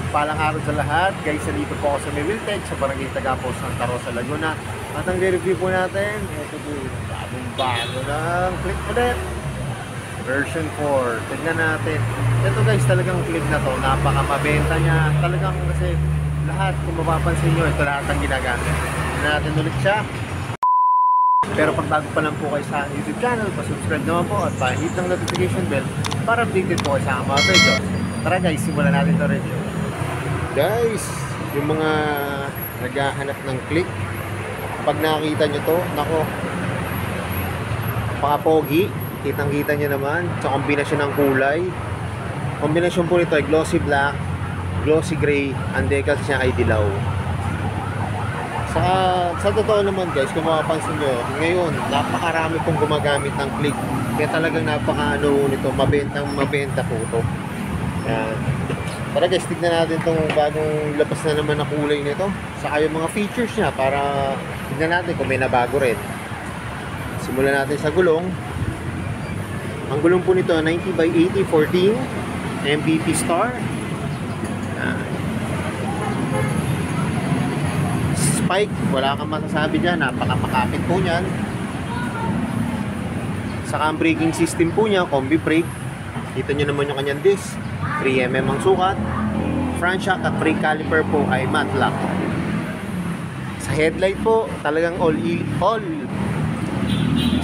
Palang araw sa lahat. Guys, dito po ako sa Mewiltech, sa Barangay Tagapo, Santa Rosa, Laguna. At ang review po natin, ito po yung bagong-bago ng click ulit. Version 4. Tignan natin. Ito guys, talagang click na to. Napaka-mabenta niya. Talagang kasi lahat, kung mapapansin nyo, ito lahat ang ginagamit. Tignan natin ulit siya. Pero pag bago pa lang po kayo sa YouTube channel, pa-subscribe naman po at pa-hit ng notification bell para updated po kayo sa mga videos. Tara guys, simulan natin ito review. Guys, yung mga naghahanap ng click, pag nakita nyo to, nako, paka-pogi, kitang-kita nyo naman sa kombinasyon ng kulay. Kombinasyon po nito ay glossy black, glossy gray, ang decals niya ay dilaw. Sa totoo naman guys, kung mapapansin nyo, ngayon napakarami pong gumagamit ng click, kaya talagang nito, mabenta po ito. Yan. Tara guys, tignan natin itong bagong labas na naman na kulay nito, saka yung mga features niya para tignan natin kung may nabago rin. Simulan natin sa gulong. Ang gulong po nito 90 by 80 14 MVP Star. Spike, wala kang masasabi dyan, napakamakapit po nyan. Saka ang braking system po niya, combi brake. Kita nyo naman yung kanyang disc, 3mm ang sukat. Front shock at brake caliper po ay matte lock. Sa headlight po, talagang all.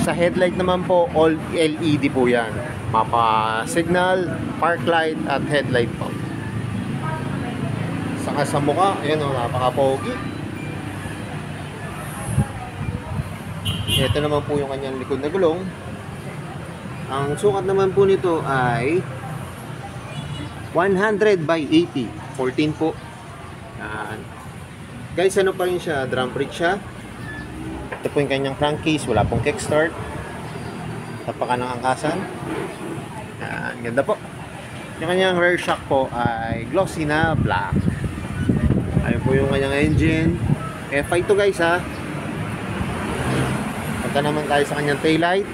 Sa headlight naman po, all LED po yan. Mapa signal, park light at headlight po. Saka sa mukha, ayan o, napaka-pogi. Ito naman po yung kanyang likod na gulong. Ang sukat naman po nito ay 100 by 80 14 po. Yan. Guys, ano pa rin siya, drum brake siya. Ito po yung kanyang crankcase, wala pong kickstart. Tapakan ng angkasan. Yan, ganda po. Yung kanyang rear shock po ay glossy na black. Ayun po yung kanyang engine. F5 to guys ha. Punta naman tayo sa kanyang taillight.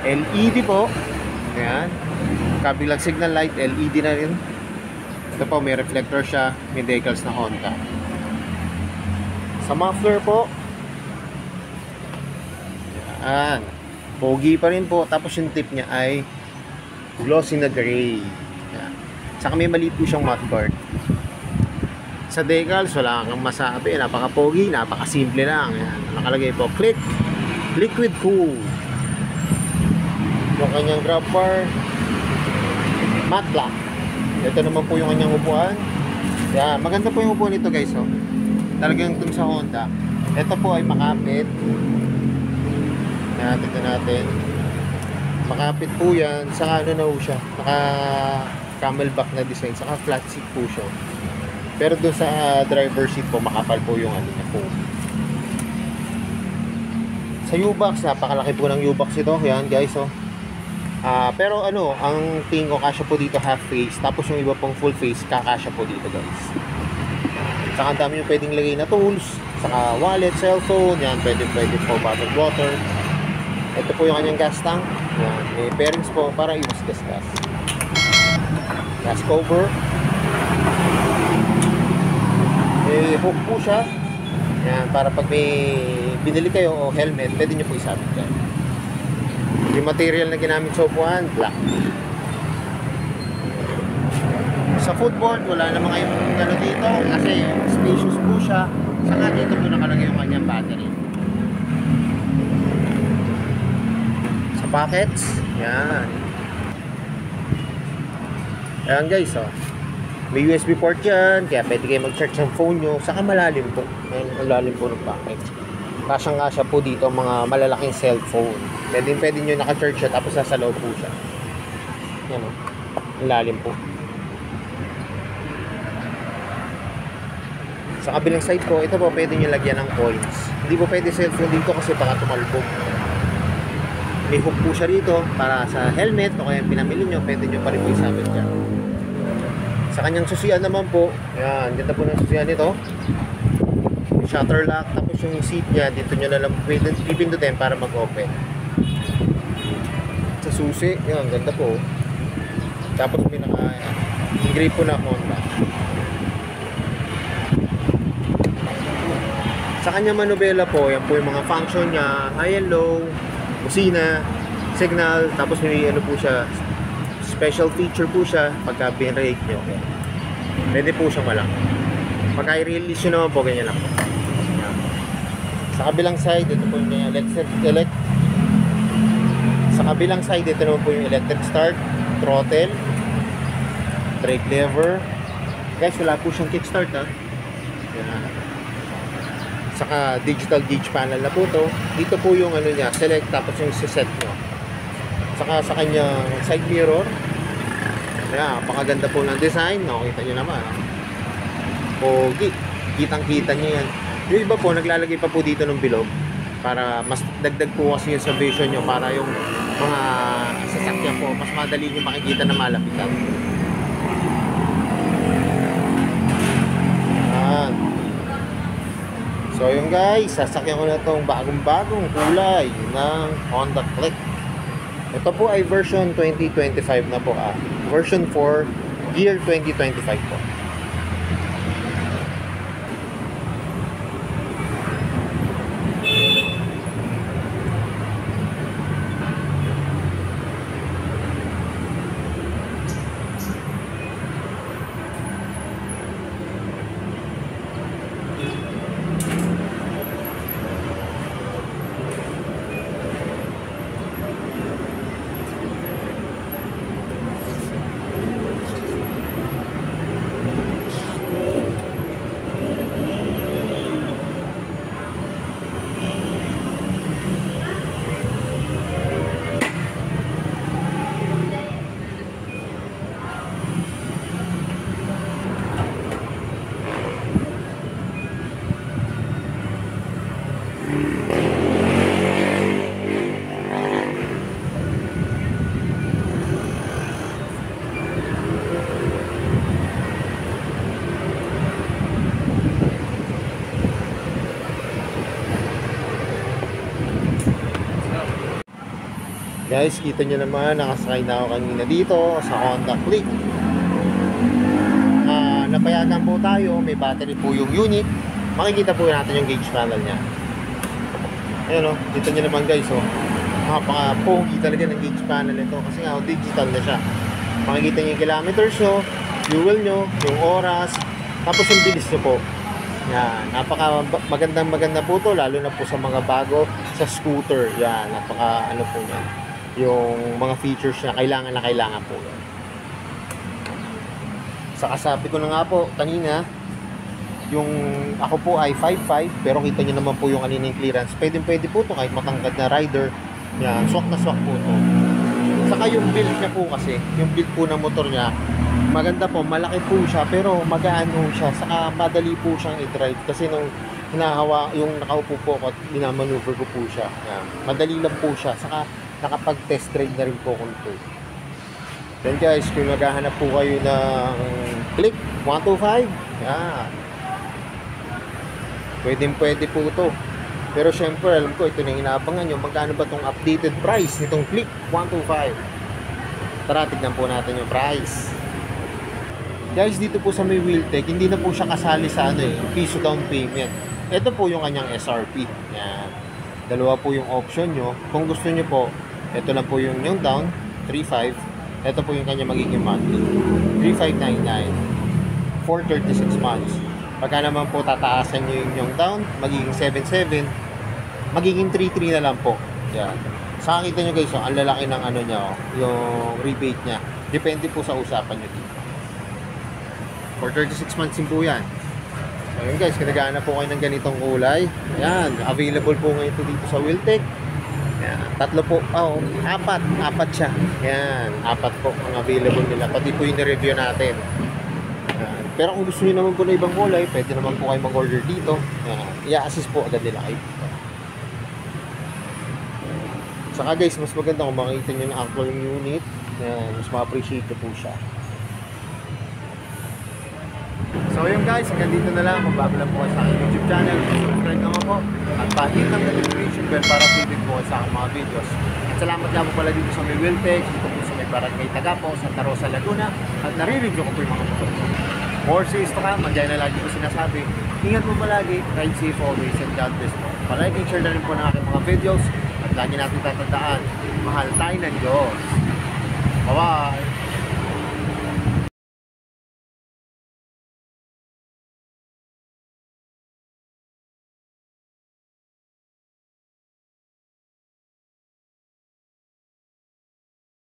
LED po. Ayan. Kabilang signal light, LED na rin. Ito po, may reflector siya. May decals na Honda. Sa muffler po. Ayan. Pogi pa rin po. Tapos yung tip niya ay glossy na gray. Ayan. Saka may maliit po siyang mudguard. Sa decals, wala kang masabi. Napaka-pogi, napaka-simple lang. Ayan. Nakalagay po, click, liquid cool. Yung kanyang grab bar, matte black. Ito naman po yung kanyang upuan. Yan, maganda po yung upuan nito guys. Oh. Talagang dun sa Honda. Ito po ay makapit. Yan, tignan natin. Makapit po yan. Saka ano na po siya. Naka camelback na design. Saka flat seat po siya. Pero dun sa driver seat po, makapal po yung ano niya po. Sa U-Box, napakalaki po ng U-Box ito. Yan guys, oh. Pero ano, ang tingin ko kasya po dito half face. Tapos yung iba pong full face, kakasya po dito guys. Saka ang dami yung pwedeng lagay na tools. Saka wallet, cellphone. Yan, pwede po bottled water. Ito po yung kanyang gas tank. Yan, may bearings po para iwas gas. Gas cover. May hook po siya. Yan, para pag may binili kayo o helmet, pwede nyo po isabit yan. Yung material na ginamit sa upuan, black. Sa footboard, wala naman kayong ano dito kasi spacious po siya. Saka dito po nakalagay yung kanyang battery. Sa pockets, yan. Ayan guys, oh. May USB port yan, kaya pwede kayo mag-charge ng phone nyo. Saka malalim po. Ayan, malalim po ng pocket. Kasyang-kasya po dito ang mga malalaking cellphone. Pwede nyo naka-charge siya, tapos nasa loob po siya. Yan o. Malalim po. Sa kabilang side po, ito po pwede nyo lagyan ng coins. Hindi po pwede cellphone dito kasi baka tumalbog. May hook po siya rito para sa helmet o kaya pinamili nyo, pwede nyo pa rin po isabit dyan. Sa kanyang susian naman po, yan, ganda po ng susian nito. Yung shutter lock, tapos yung seat niya, dito nyo na lang pipindutin para mag-open. Sa susi, yan, ganda po. Tapos may Yung gray po na Honda. Sa kanya manubela po, yan po yung mga function niya, high and low, busina, signal, tapos may ano po siya, special feature po siya pagka binrake nyo. Pwede po siya malang. Pagka i-release nyo naman po, ganyan lang po. Yan. Sa kabilang side, ito po yung sa kabilang side, ito naman po yung electric start, throttle, brake lever. Guys, wala po siyang kickstart ha. Yan. Saka digital gauge panel na po to. Dito po yung ano niya, select tapos yung set nyo. Saka sa kanyang side mirror. Ayan, napakaganda po ng design. Nakikita nyo naman. Pogi. Kitang-kita nyo yan. Yung iba po, naglalagay pa po dito ng bilog para mas dagdag po kasi yun sa vision nyo para yung mga sasakyan po, mas madali nyo makikita na malapitan. Ayan. So yun guys, sasakyan ko na itong bagong-bagong kulay ng Honda Click. Ito po ay version 2025 na po version 4, year 2025 po. Guys, kita nyo naman, nakasakay na ako kanina dito sa Honda Click. Napayagan po tayo, may battery po yung unit. Makikita po natin yung gauge panel nya. Ayan o, kita nyo naman guys o. Napaka-pogi talaga ng gauge panel ito kasi nga digital na siya. Makikita nyo yung kilometers nyo, fuel nyo, yung oras, tapos yung bilis nyo po. Yan, napaka maganda po to, lalo na po sa mga bago sa scooter. Yan, napaka ano po yan, yung mga features na kailangan po yan. Saka sabi ko na nga po kanina, yung ako po ay 5'5", pero kita nyo naman po yung kaninang clearance. Pwede po to kahit matangkad na rider. Yan, swak na swak po to. Saka yung build niya po kasi, yung build po ng motor niya, maganda po, malaki po siya, pero magaan po siya. Saka madali po siyang i-drive kasi nung hinahawa, yung nakaupo po ako at minamaneuver ko po siya. Yan, madali lang po siya. Saka nakapag-test drive na rin po kung ito. Then guys, kung naghahanap po kayo ng Click 125, yan, pwede po ito. Pero syempre, alam ko, ito na yung inaabangan nyo. Magkano ba itong updated price nitong Click 125? Tara, tignan po natin yung price. Guys, dito po sa may Wheeltech, hindi na po siya kasali sa piso down payment. Ito po yung kanyang SRP. Yan. Dalawa po yung option nyo. Kung gusto nyo po, ito lang po yung down, 3.5. Ito po yung kanya magiging monthly, 3,599 for 36 months. Pagka naman po tataasan nyo yung down, magiging 7.7, magiging 3.3 na lang po. Yan. Saka kita nyo guys, ang lalaki ng ano niya, yung rebate niya. Depende po sa usapan nyo dito. For 36 months din po yan. Ayun guys, kinagana po kayo ng ganitong kulay. Yan, available po ngayon ito dito sa Wheeltech. Yan, tatlo po, apat siya. Yan, apat po ang available nila. Pati po yung review natin. Yan. Pero kung gusto niyo naman po na ibang kulay, pwede naman po kayo mag-order dito. Yan, i-assist po agad nila kayo. Saka guys, mas maganda kung makikita nyo ng actual unit. Yan, mas ma-appreciate ko po siya. So yun guys, hanggang dito na lang. Magbago lang po kayo sa aking YouTube channel. Subscribe naman po. At pahit ng notification bell para updated po kayo sa aking mga videos. At salamat nga po pala dito sa may Wheeltech, dito po sa may Barangay Tagapo, Santa Rosa, Laguna, at nare-review ko po yung mga motor. More says to come, andyan na lagi ko sinasabi. Ingat mo palagi, ride safe always, and God bless po. Palike and share na rin po ng aking mga videos, at lagi natin tatandaan, mahal tayo ng Diyos. Bye-bye!